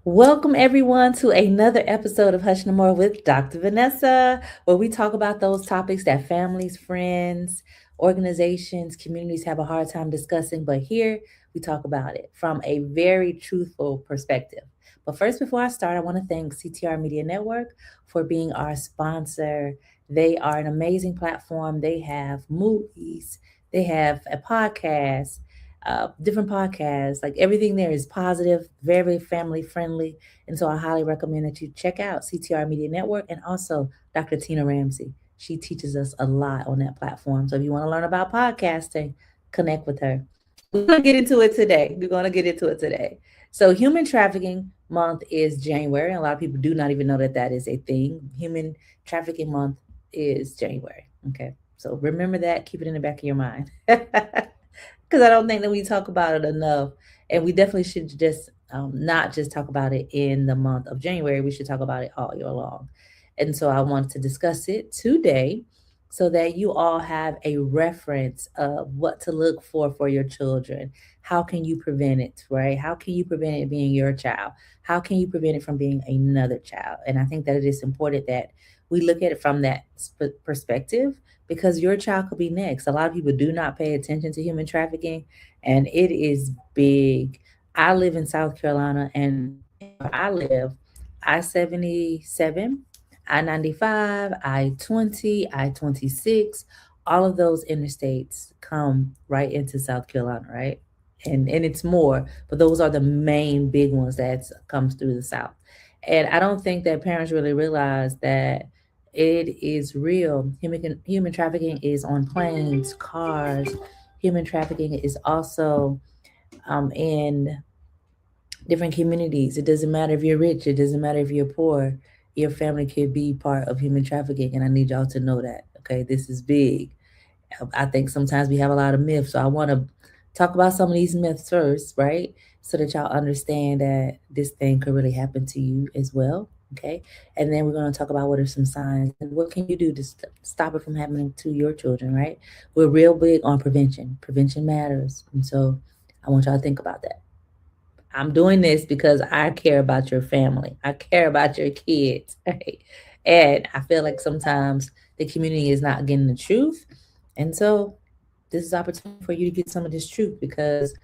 Welcome everyone to another episode of Hush No More with Dr. Vanessa, where we talk about those topics that families, friends, organizations, communities have a hard time discussing, but here we talk about it from a very truthful perspective. But first, before I start, I want to thank CTR Media Network for being our sponsor. They are an amazing platform. They have movies, they have a podcast, different podcasts. Like everything there is positive, very family friendly. And so I highly recommend that you check out CTR Media Network and also Dr. Tina Ramsey. She teaches us a lot on that platform. So if you want to learn about podcasting, connect with her. We're going to get into it today. We're going to get into it today. So, Human Trafficking Month is January. And a lot of people do not even know that that is a thing. Human Trafficking Month is January. Okay. So, remember that. Keep it in the back of your mind. Because I don't think that we talk about it enough. And we definitely should just not just talk about it in the month of January. We should talk about it all year long. And so I wanted to discuss it today so that you all have a reference of what to look for your children. How can you prevent it, right? How can you prevent it being your child? How can you prevent it from being another child? And I think that it is important that we look at it from that perspective because your child could be next. A lot of people do not pay attention to human trafficking, and it is big. I live in South Carolina, and where I live, I 77, I 95, I 20, I 26, all of those interstates come right into South Carolina, right? And it's more, but those are the main big ones that comes through the South. And I don't think that parents really realize that it is real. Human trafficking is on planes, cars. Human trafficking is also in different communities. It doesn't matter if you're rich. It doesn't matter if you're poor. Your family could be part of human trafficking, and I need y'all to know that. Okay, this is big. I think sometimes we have a lot of myths, so I want to talk about some of these myths first, right? So that y'all understand that this thing could really happen to you as well. Okay, and then we're going to talk about what are some signs and what can you do to stop it from happening to your children. Right? We're real big on prevention. Prevention matters, and so I want y'all to think about that. I'm doing this because I care about your family. I care about your kids. Right? And I feel like sometimes the community is not getting the truth. And so this is opportunity for you to get some of this truth because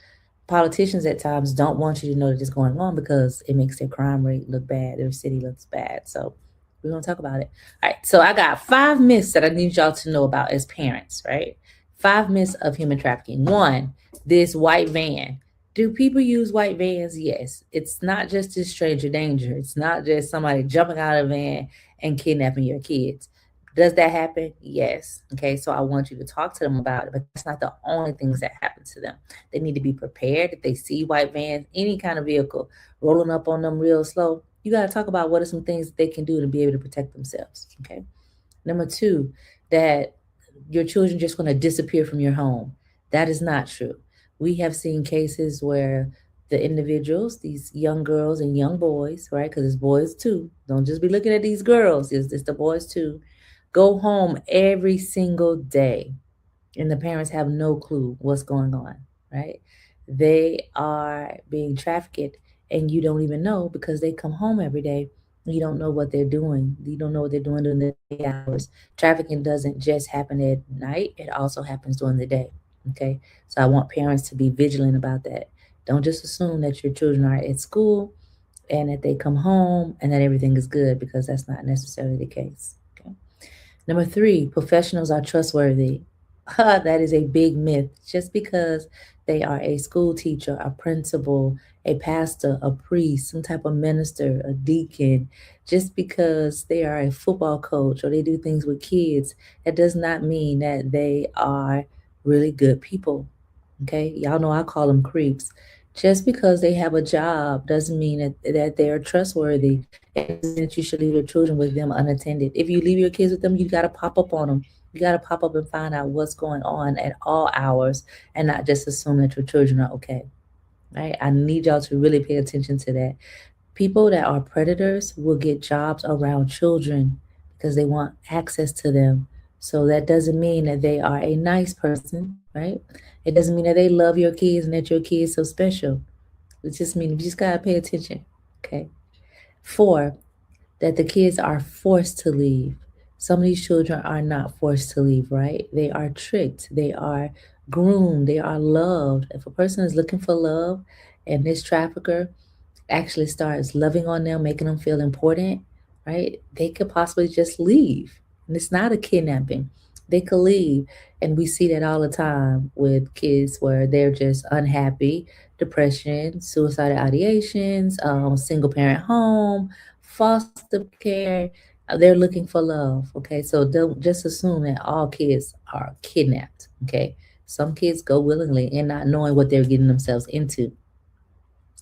politicians at times don't want you to know that it's going on because it makes their crime rate look bad, their city looks bad. So we're gonna talk about it. All right. So I got 5 myths that I need y'all to know about as parents, right? 5 myths of human trafficking. One, this white van. Do people use white vans? Yes. It's not just this stranger danger. It's not just somebody jumping out of a van and kidnapping your kids. Does that happen? Yes. Okay. So I want you to talk to them about it, but that's not the only things that happen to them. They need to be prepared if they see white vans, any kind of vehicle rolling up on them real slow. You got to talk about what are some things that they can do to be able to protect themselves. Okay. Number two, that your children just going to disappear from your home. That is not true. We have seen cases where the individuals, these young girls and young boys, right? Because it's boys too. Don't just be looking at these girls. It's the boys too. Go home every single day, and the parents have no clue what's going on, right? They are being trafficked, and you don't even know because they come home every day. You don't know what they're doing. You don't know what they're doing during the day hours. Trafficking doesn't just happen at night, it also happens during the day. Okay. So I want parents to be vigilant about that. Don't just assume that your children are at school and that they come home and that everything is good because that's not necessarily the case. Okay. Number three, professionals are trustworthy. That is a big myth. Just because they are a school teacher, a principal, a pastor, a priest, some type of minister, a deacon, just because they are a football coach or they do things with kids, that does not mean that they are really good people. Okay, y'all know I call them creeps. Just because they have a job doesn't mean that they are trustworthy. It doesn't mean that you should leave your children with them unattended. If you leave your kids with them, you got to pop up on them. You got to pop up and find out what's going on at all hours and not just assume that your children are okay. Right? I need y'all to really pay attention to that. People that are predators will get jobs around children because they want access to them. So that doesn't mean that they are a nice person, right? It doesn't mean that they love your kids and that your kids so special. It just means you just gotta pay attention. Okay. 4, that the kids are forced to leave. Some of these children are not forced to leave, right? They are tricked, they are groomed, they are loved. If a person is looking for love and this trafficker actually starts loving on them, making them feel important, right? They could possibly just leave. And it's not a kidnapping. They could leave. And we see that all the time with kids where they're just unhappy, depression, suicidal ideations, single parent home, foster care. They're looking for love. Okay. So don't just assume that all kids are kidnapped. Okay. Some kids go willingly and not knowing what they're getting themselves into,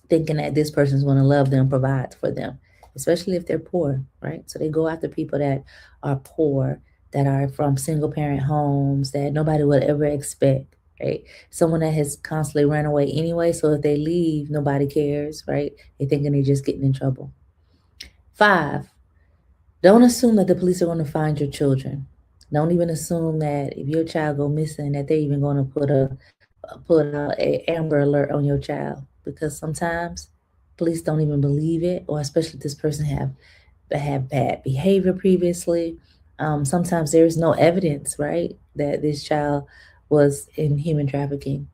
thinking that this person's going to love them, provide for them, especially if they're poor, right? So they go after people that are poor, that are from single parent homes, that nobody would ever expect, right? Someone that has constantly run away anyway. So if they leave, nobody cares, right? They thinking they're just getting in trouble. 5, don't assume that the police are going to find your children. Don't even assume that if your child go missing, that they're even going to put out a Amber Alert on your child, because sometimes police don't even believe it, or especially if this person have bad behavior previously. Sometimes there is no evidence, right, that this child was in human trafficking.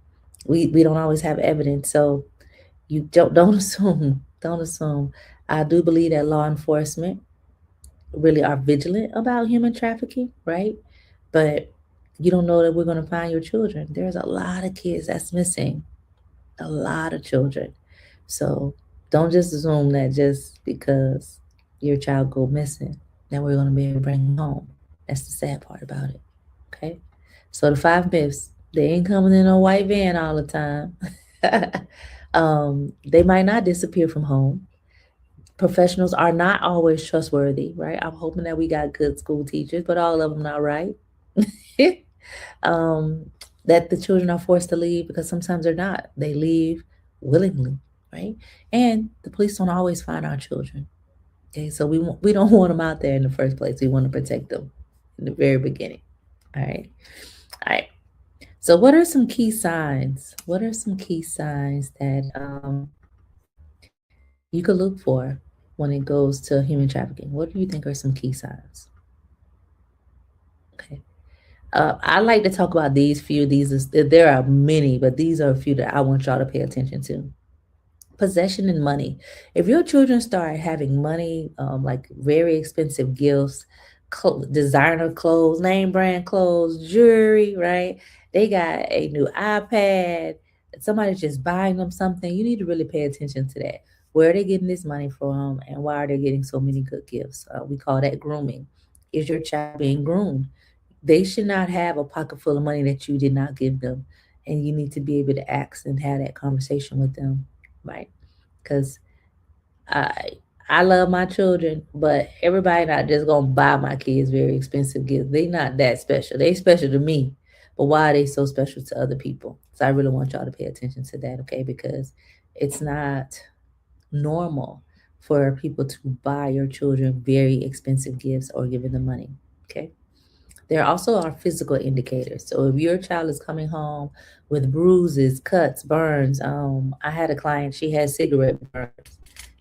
We don't always have evidence, so you don't assume. Don't assume. I do believe that law enforcement really are vigilant about human trafficking, right? But you don't know that we're going to find your children. There's a lot of kids that's missing, a lot of children. So don't just assume that just because your child go missing, that we're going to be able to bring them home. That's the sad part about it. Okay. So the 5 myths, they ain't coming in a white van all the time. They might not disappear from home. Professionals are not always trustworthy, right? I'm hoping that we got good school teachers, but all of them not right. um, that the children are forced to leave, because sometimes they're not. They leave willingly, right? And the police don't always find our children. Okay, so we don't want them out there in the first place. We want to protect them in the very beginning. All right, all right. So, what are some key signs? What are some key signs that you could look for when it goes to human trafficking? What do you think are some key signs? Okay. I like to talk about these few. There are many, but these are a few that I want y'all to pay attention to. Possession and money. If your children start having money, like very expensive gifts, designer clothes, name brand clothes, jewelry, right? They got a new iPad. Somebody's just buying them something. You need to really pay attention to that. Where are they getting this money from, and why are they getting so many good gifts? We call that grooming. Is your child being groomed? They should not have a pocket full of money that you did not give them, and you need to be able to ask and have that conversation with them, right? Because I I love my children, but everybody not just gonna buy my kids very expensive gifts. They not that special. They special to me, but why are they so special to other people? So I really want y'all to pay attention to that, okay? Because it's not normal for people to buy your children very expensive gifts or giving them money. Okay. There also are physical indicators. So if your child is coming home with bruises, cuts, burns, I had a client, she had cigarette burns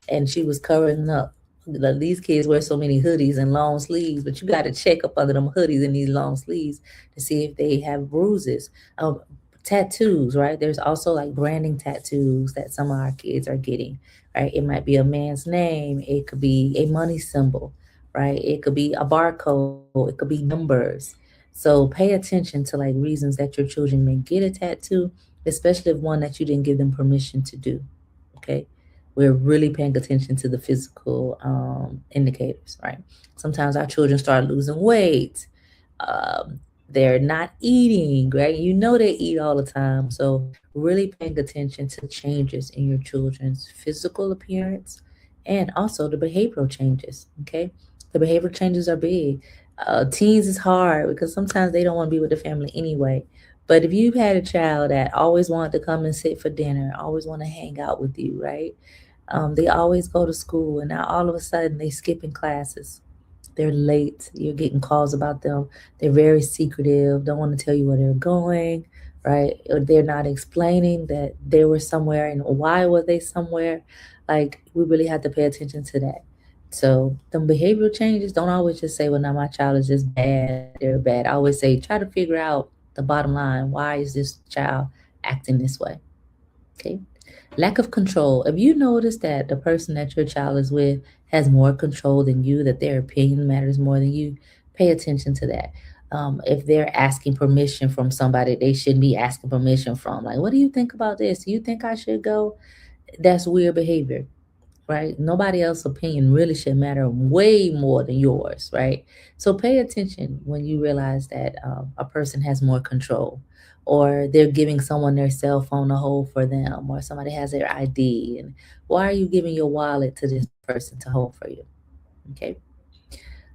and she was covering up. These kids wear so many hoodies and long sleeves, but you got to check up under them hoodies and these long sleeves to see if they have bruises. Tattoos, right? There's also like branding tattoos that some of our kids are getting, right? It might be a man's name, it could be a money symbol, right? It could be a barcode, it could be numbers. So pay attention to like reasons that your children may get a tattoo, especially if one that you didn't give them permission to do. Okay. We're really paying attention to the physical indicators, right? Sometimes our children start losing weight. They're not eating, right? You know they eat all the time. So really paying attention to changes in your children's physical appearance and also the behavioral changes. Okay. The behavioral changes are big. Teens is hard because sometimes they don't want to be with the family anyway. But if you've had a child that always wanted to come and sit for dinner, always want to hang out with you, right? They always go to school, and now all of a sudden they skipping classes. They're late. You're getting calls about them. They're very secretive. Don't want to tell you where they're going. right? Or they're not explaining that they were somewhere and why were they somewhere. Like, we really have to pay attention to that. So the behavioral changes, don't always just say, well, now my child is just bad, they're bad. I always say, try to figure out the bottom line. Why is this child acting this way? Okay. Lack of control. If you notice that the person that your child is with has more control than you, that their opinion matters more than you, pay attention to that. If they're asking permission from somebody they shouldn't be asking permission from, like, what do you think about this? Do you think I should go? That's weird behavior, right? Nobody else's opinion really should matter way more than yours, right? So pay attention when you realize that a person has more control, or they're giving someone their cell phone to hold for them, or somebody has their ID. And why are you giving your wallet to this person to hold for you? Okay.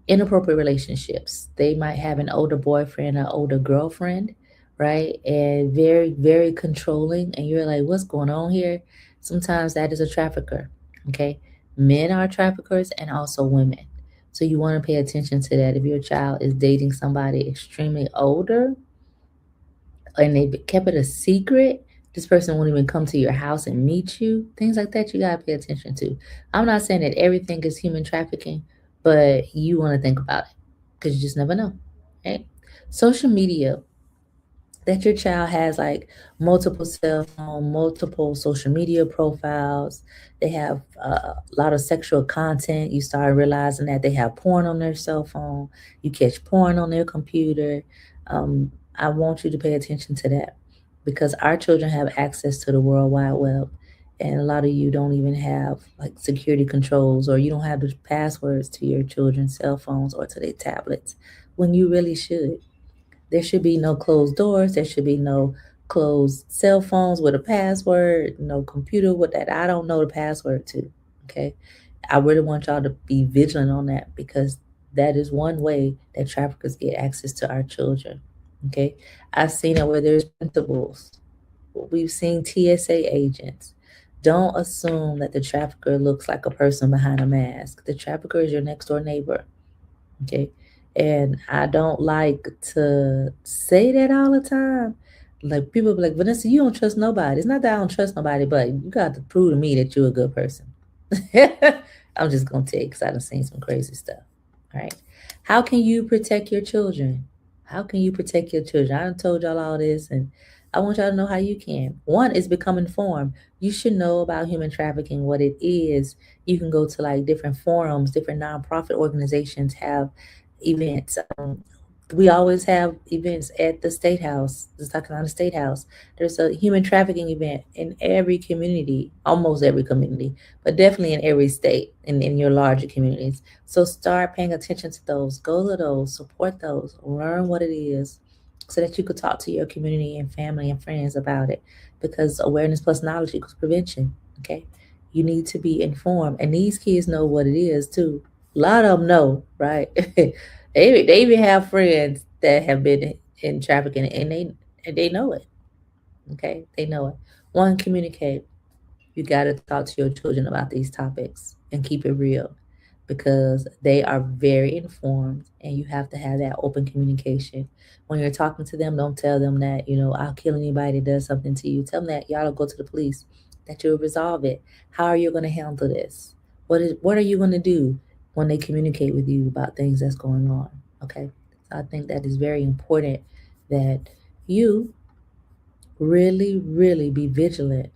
Inappropriate relationships. They might have an older boyfriend or older girlfriend, right? And very, very controlling. And you're like, what's going on here? Sometimes that is a trafficker. Okay. Men are traffickers and also women. So you want to pay attention to that. If your child is dating somebody extremely older and they kept it a secret, this person won't even come to your house and meet you. Things like that you gotta pay attention to. I'm not saying that everything is human trafficking, but you want to think about it because you just never know, right? Social media, that your child has like multiple cell phone, multiple social media profiles. They have a lot of sexual content. You start realizing that they have porn on their cell phone. You catch porn on their computer. I want you to pay attention to that because our children have access to the World Wide Web. And a lot of you don't even have like security controls, or you don't have the passwords to your children's cell phones or to their tablets when you really should. There should be no closed doors. There should be no closed cell phones with a password, no computer with that I don't know the password to. Okay. I really want y'all to be vigilant on that because that is one way that traffickers get access to our children. Okay. I've seen it where there's principals. We've seen TSA agents. Don't assume that the trafficker looks like a person behind a mask. The trafficker is your next door neighbor. Okay. And I don't like to say that all the time. Like, people be like, Vanessa, you don't trust nobody. It's not that I don't trust nobody, but you got to prove to me that you're a good person. I'm just gonna tell you because I've seen some crazy stuff. All right. How can you protect your children? How can you protect your children? I done told y'all all this, and I want y'all to know how you can. One is become informed. You should know about human trafficking, what it is. You can go to like different forums, different nonprofit organizations have events. We always have events at the State House, the South Carolina State House. There's a human trafficking event in every community, almost every community, but definitely in every state and in your larger communities. So start paying attention to those, go to those, support those, learn what it is so that you could talk to your community and family and friends about it, because awareness plus knowledge equals prevention. Okay. You need to be informed, and these kids know what it is too. A lot of them know, right? They even have friends that have been in trafficking, and they know it. Okay, they know it. One, communicate. You got to talk to your children about these topics and keep it real, because they are very informed, and you have to have that open communication. When you're talking to them, don't tell them that, I'll kill anybody that does something to you. Tell them that y'all will go to the police, that you'll resolve it. How are you going to handle this? What are you going to do when they communicate with you about things that's going on? Okay. So I think that is very important that you really, really be vigilant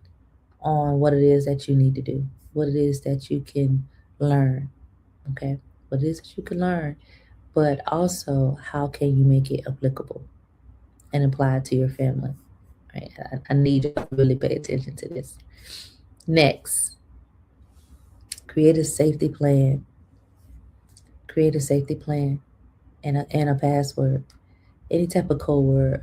on what it is that you need to do, what it is that you can learn, okay? What it is that you can learn, but also how can you make it applicable and apply it to your family, right? I need you to really pay attention to this. Next, create a safety plan. Create a safety plan and a password. Any type of code word.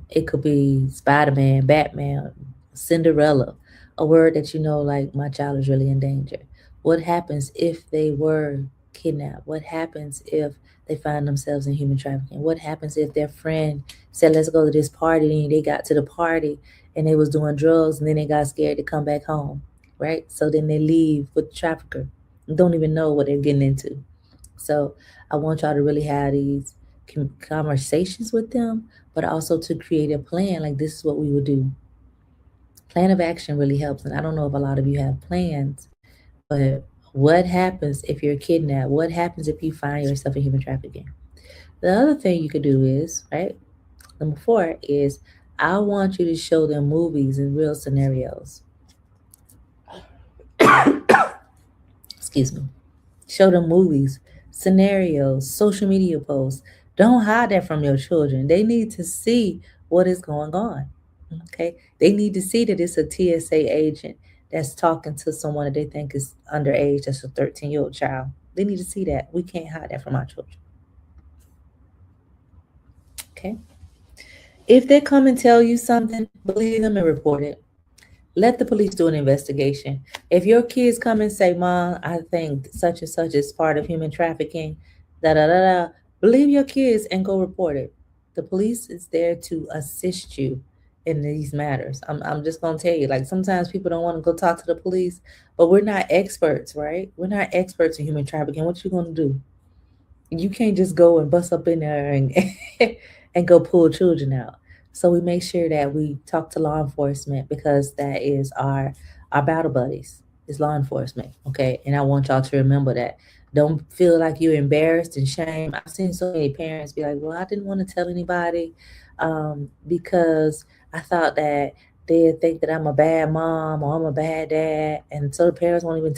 It could be Spider-Man, Batman, Cinderella, a word that you know, like, my child is really in danger. What happens if they were kidnapped? What happens if they find themselves in human trafficking? What happens if their friend said, let's go to this party, and they got to the party and they was doing drugs, and then they got scared to come back home, right? So then they leave with the trafficker and don't even know what they're getting into. So I want y'all to really have these conversations with them, but also to create a plan. Like, this is what we would do. Plan of action really helps. And I don't know if a lot of you have plans, but what happens if you're kidnapped? What happens if you find yourself in human trafficking? The other thing you could do is, right? Number four is, I want you to show them movies and real scenarios. Excuse me. Show them movies, scenarios, social media posts. Don't hide that from your children. They need to see what is going on. Okay. They need to see that it's a TSA agent that's talking to someone that they think is underage, that's a 13-year-old child. They need to see that. We can't hide that from our children. Okay. If they come and tell you something, believe them and report it. Let the police do an investigation. If your kids come and say, Mom, I think such and such is part of human trafficking, da da da da, believe your kids and go report it. The police is there to assist you in these matters. I'm just going to tell you, like, sometimes people don't want to go talk to the police, but we're not experts, right? We're not experts in human trafficking. What you going to do? You can't just go and bust up in there and and go pull children out. So we make sure that we talk to law enforcement, because that is our battle buddies, is law enforcement. Okay. And I want y'all to remember that. Don't feel like you're embarrassed and shame. I've seen so many parents be like, well, I didn't want to tell anybody because I thought that they'd think that I'm a bad mom or I'm a bad dad. And so the parents won't even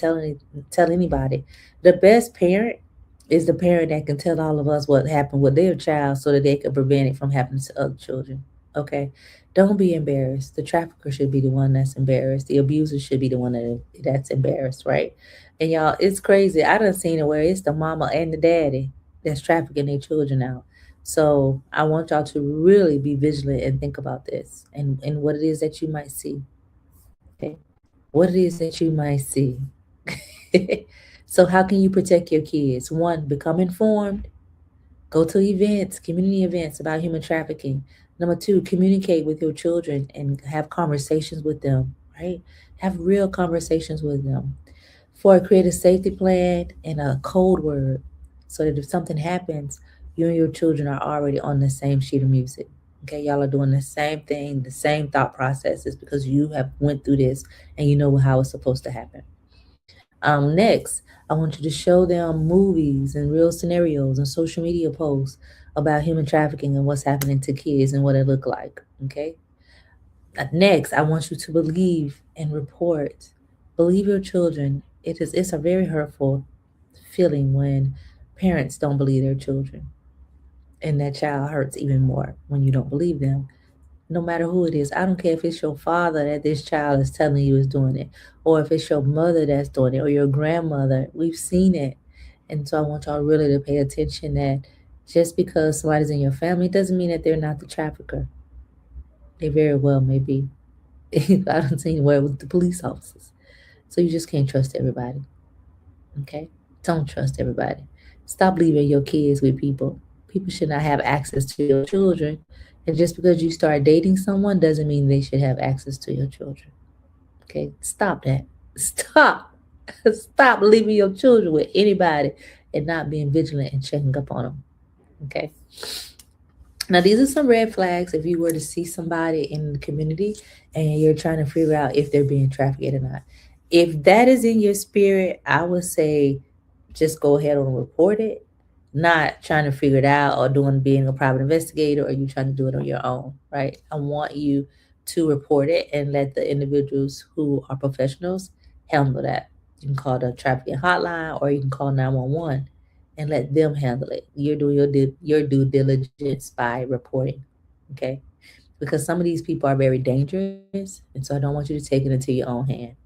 tell anybody. The best parent is the parent that can tell all of us what happened with their child so that they can prevent it from happening to other children. Okay. Don't be embarrassed. The trafficker should be the one that's embarrassed. The abuser should be the one that's embarrassed, right? And y'all, it's crazy. I done seen it where it's the mama and the daddy that's trafficking their children out. So I want y'all to really be vigilant and think about this, and what it is that you might see. Okay. What it is that you might see. So how can you protect your kids? One, become informed. Go to events, community events about human trafficking. Number two, communicate with your children and have conversations with them, right? Have real conversations with them. Four, create a safety plan and a code word so that if something happens, you and your children are already on the same sheet of music. Okay, y'all are doing the same thing, the same thought processes, because you have went through this and you know how it's supposed to happen. Next, I want you to show them movies and real scenarios and social media posts about human trafficking and what's happening to kids and what it look like. Okay. Next, I want you to believe and report. Believe your children. It's a very hurtful feeling when parents don't believe their children, and that child hurts even more when you don't believe them, no matter who it is. I don't care if it's your father that this child is telling you is doing it, or if it's your mother that's doing it, or your grandmother. We've seen it. And so I want y'all really to pay attention that just because somebody's in your family doesn't mean that they're not the trafficker. They very well may be. I don't see anywhere with the police officers. So you just can't trust everybody. Okay? Don't trust everybody. Stop leaving your kids with people. People should not have access to your children. And just because you start dating someone doesn't mean they should have access to your children. Okay? Stop that. Stop. Stop leaving your children with anybody and not being vigilant and checking up on them. Okay? Now, these are some red flags if you were to see somebody in the community and you're trying to figure out if they're being trafficked or not. If that is in your spirit, I would say just go ahead and report it, not trying to figure it out or being a private investigator, or you trying to do it on your own, right? I want you to report it and let the individuals who are professionals handle that. You can call the trafficking hotline, or you can call 911 and let them handle it. You're doing your due diligence by reporting, okay? Because some of these people are very dangerous, and so I don't want you to take it into your own hand.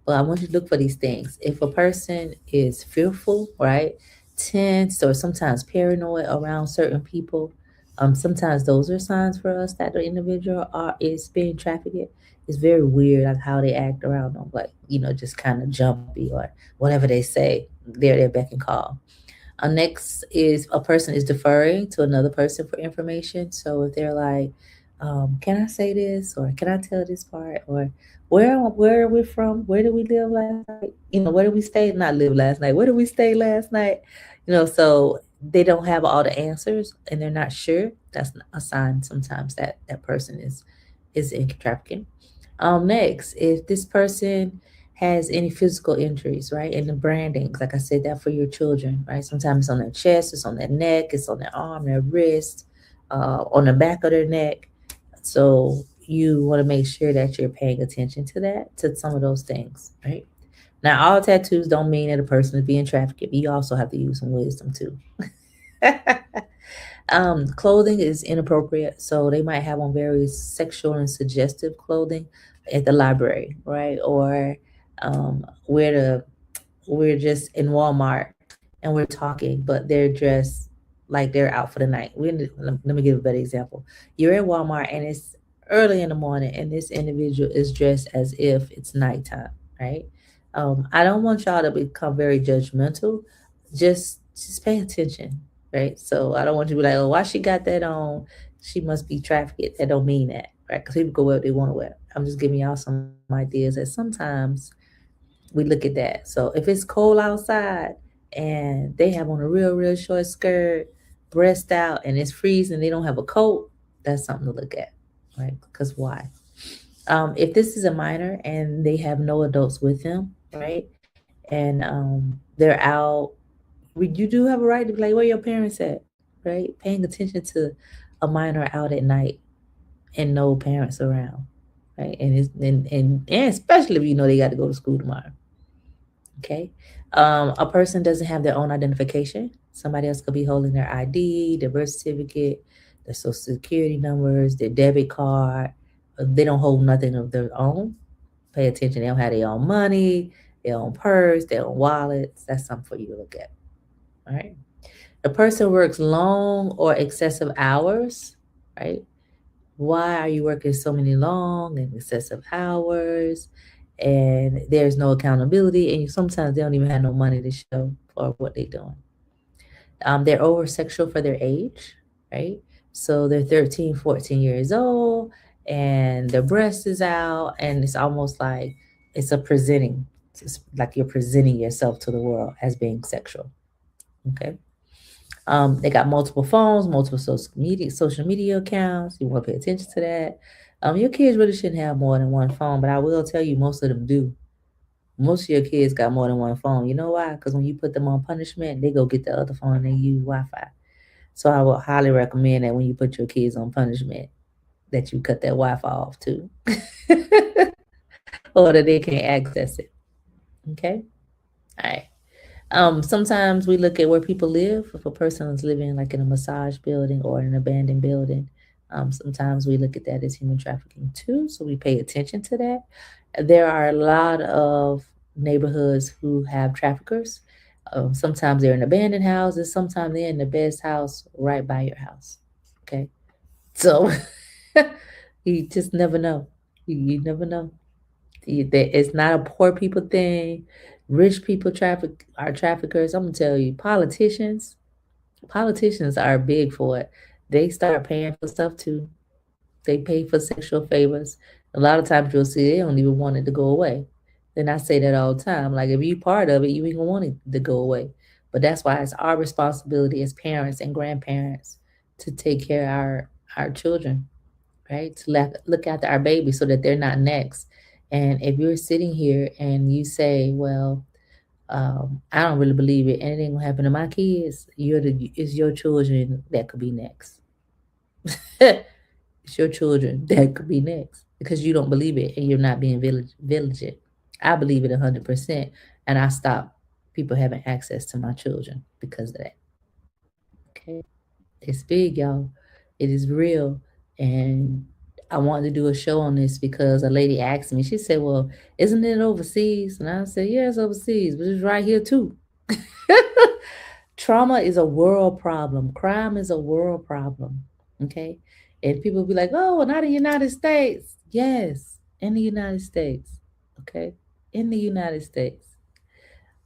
But I want you to look for these things. If a person is fearful, right, tense, or sometimes paranoid around certain people, sometimes those are signs for us that the individual is being trafficked. It's very weird, like how they act around them, like, just kind of jumpy or whatever they say. They're their beck and call. Next is a person is deferring to another person for information. So if they're like, can I say this, or can I tell this part, or where are we from? Where did we live last night? Where did we stay? Not live last night. Where did we stay last night? So they don't have all the answers and they're not sure, that's a sign sometimes that that person is in trafficking. Next, if this person has any physical injuries, right, and the branding, like I said, that for your children, right? Sometimes it's on their chest, it's on their neck, it's on their arm, their wrist, on the back of their neck. So you want to make sure that you're paying attention to that, to some of those things, right? Now, all tattoos don't mean that a person is being trafficked. You also have to use some wisdom too. Clothing is inappropriate, so they might have on very sexual and suggestive clothing at the library, right? Or we're we're just in Walmart and we're talking, but they're dressed like they're out for the night. Let me give a better example. You're at Walmart and it's early in the morning, and this individual is dressed as if it's nighttime, right? I don't want y'all to become very judgmental. Just pay attention, right? So I don't want you to be like, oh, why she got that on? She must be trafficked. That don't mean that, right? Because people go wear what they want to wear. I'm just giving y'all some ideas that sometimes we look at that. So if it's cold outside and they have on a real short skirt, breast out, and it's freezing, they don't have a coat, that's something to look at, right? Because why? If this is a minor and they have no adults with them, right, and they're out, you do have a right to be like, where your parents at, right? Paying attention to a minor out at night and no parents around, right? And especially if you know they got to go to school tomorrow. Okay. A person doesn't have their own identification. Somebody else could be holding their ID, their birth certificate, their social security numbers, their debit card. They don't hold nothing of their own. Pay attention. They don't have their own money, their own purse, their own wallets. That's something for you to look at. All right. The person works long or excessive hours, right? Why are you working so many long and excessive hours? And there's no accountability, and sometimes they don't even have no money to show for what they're doing. They're over sexual for their age, right? So they're 13, 14 years old, and their breast is out, and it's almost like it's a presenting, it's like you're presenting yourself to the world as being sexual. Okay. They got multiple phones, multiple social media accounts. You want to pay attention to that. Your kids really shouldn't have more than one phone, but I will tell you, most of them do. Most of your kids got more than one phone. You know why? Because when you put them on punishment, they go get the other phone and they use Wi-Fi. So I would highly recommend that when you put your kids on punishment, that you cut that Wi-Fi off too, or that they can't access it. Okay. All right. Sometimes we look at where people live. If a person is living like in a massage building or an abandoned building, sometimes we look at that as human trafficking too. So we pay attention to that. There are a lot of neighborhoods who have traffickers. Sometimes they're in abandoned houses. Sometimes they're in the best house right by your house. Okay, so you just never know. You never know. It's not a poor people thing. Rich people are traffickers. I'm gonna tell you, politicians are big for it. They start paying for stuff too. They pay for sexual favors. A lot of times you'll see they don't even want it to go away. And I say that all the time. Like if you part of it, you ain't gonna want it to go away. But that's why it's our responsibility as parents and grandparents to take care of our children, right? To look after our babies so that they're not next. And if you're sitting here and you say, well, I don't really believe it, anything will happen to my kids, it's your children that could be next. It's your children that could be next because you don't believe it and you're not being vigilant. I believe it 100%, and I stop people having access to my children because of that. Okay, it's big, y'all. It is real, and I wanted to do a show on this because a lady asked me. She said, "Well, isn't it overseas?" And I said, "Yeah, it's overseas, but it's right here too." Trauma is a world problem. Crime is a world problem. Okay. And people be like, oh, well, not in the United States. Yes, in the United States. Okay. In the United States.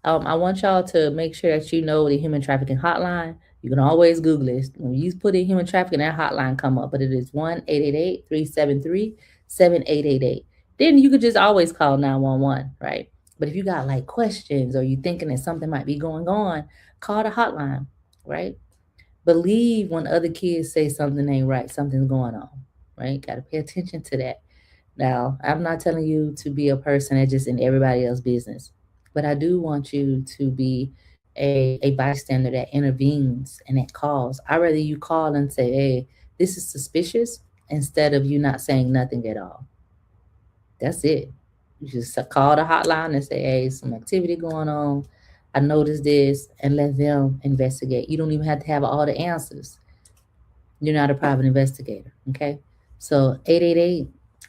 I want y'all to make sure that you know the human trafficking hotline. You can always Google it. When you put in human trafficking, that hotline come up, but it is 1-888-373-7888. Then you could just always call 911, right? But if you got like questions or you thinking that something might be going on, call the hotline, right? Believe when other kids say something ain't right, something's going on, right? Got to pay attention to that. Now, I'm not telling you to be a person that's just in everybody else's business, but I do want you to be a bystander that intervenes and that calls. I'd rather you call and say, hey, this is suspicious, instead of you not saying nothing at all. That's it. You just call the hotline and say, hey, some activity going on. I noticed this, and let them investigate. You don't even have to have all the answers. You're not a private investigator, okay? So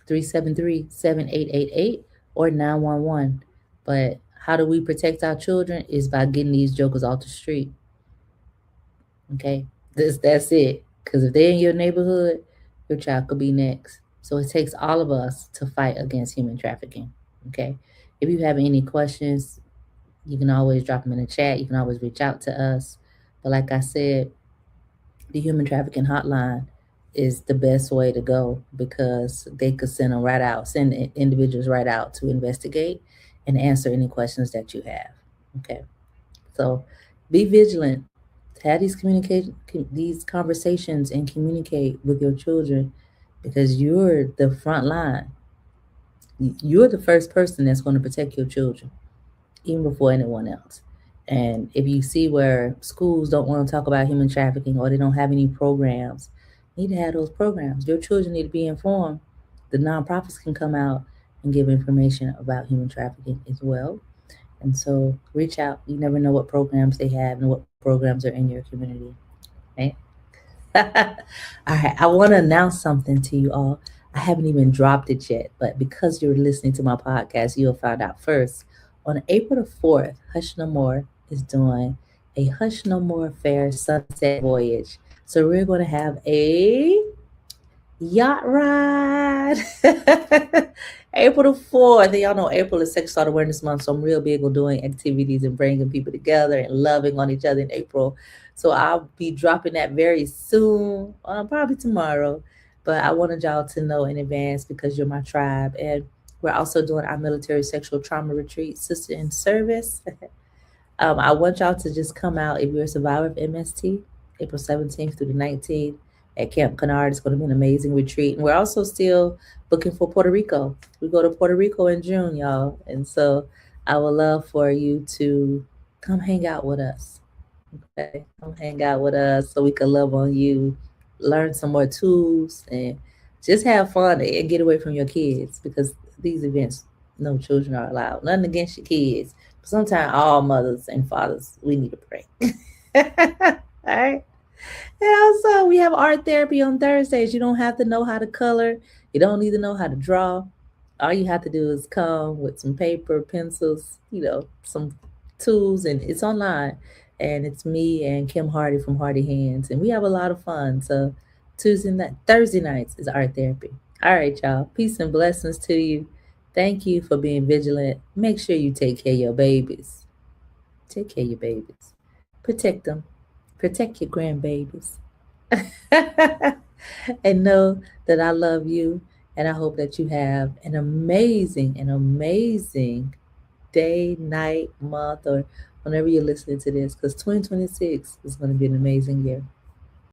888-373-7888 or 911. But how do we protect our children is by getting these jokers off the street, okay? That's it. Because if they're in your neighborhood, your child could be next. So it takes all of us to fight against human trafficking, okay? If you have any questions, you can always drop them in the chat. You can always reach out to us. But like I said, the human trafficking hotline is the best way to go, because they could send individuals right out to investigate and answer any questions that you have. Okay, so be vigilant. Have these conversations, and communicate with your children, because you're the front line. You're the first person that's going to protect your children, even before anyone else. And if you see where schools don't want to talk about human trafficking, or they don't have any programs, you need to have those programs. Your children need to be informed. The nonprofits can come out and give information about human trafficking as well. And so reach out. You never know what programs they have and what programs are in your community. Right? All right. I want to announce something to you all. I haven't even dropped it yet, but because you're listening to my podcast, you'll find out first. On April the 4th, Hush No More is doing a Hush No More Fair Sunset Voyage. So we're going to have a yacht ride. April the 4th. And y'all know April is Sexual Awareness Month, so I'm real big on doing activities and bringing people together and loving on each other in April. So I'll be dropping that very soon, probably tomorrow. But I wanted y'all to know in advance, because you're my tribe. And we're also doing our military sexual trauma retreat, Sister in Service. I want y'all to just come out if you're a survivor of MST, April 17th through the 19th at Camp Kennard. It's going to be an amazing retreat. And we're also still booking for Puerto Rico. We go to Puerto Rico in June, y'all. And so I would love for you to come hang out with us. Okay? Come hang out with us so we can love on you, learn some more tools, and just have fun and get away from your kids, because these events, no children are allowed. Nothing against your kids. But sometimes all mothers and fathers, we need a break. All right. And also, we have art therapy on Thursdays. You don't have to know how to color. You don't need to know how to draw. All you have to do is come with some paper, pencils, some tools, and it's online. And it's me and Kim Hardy from Hardy Hands, and we have a lot of fun. So Thursday nights is art therapy. All right, y'all. Peace and blessings to you. Thank you for being vigilant. Make sure you take care of your babies. Take care of your babies. Protect them. Protect your grandbabies. And know that I love you, and I hope that you have an amazing day, night, month, or whenever you're listening to this, because 2026 is going to be an amazing year.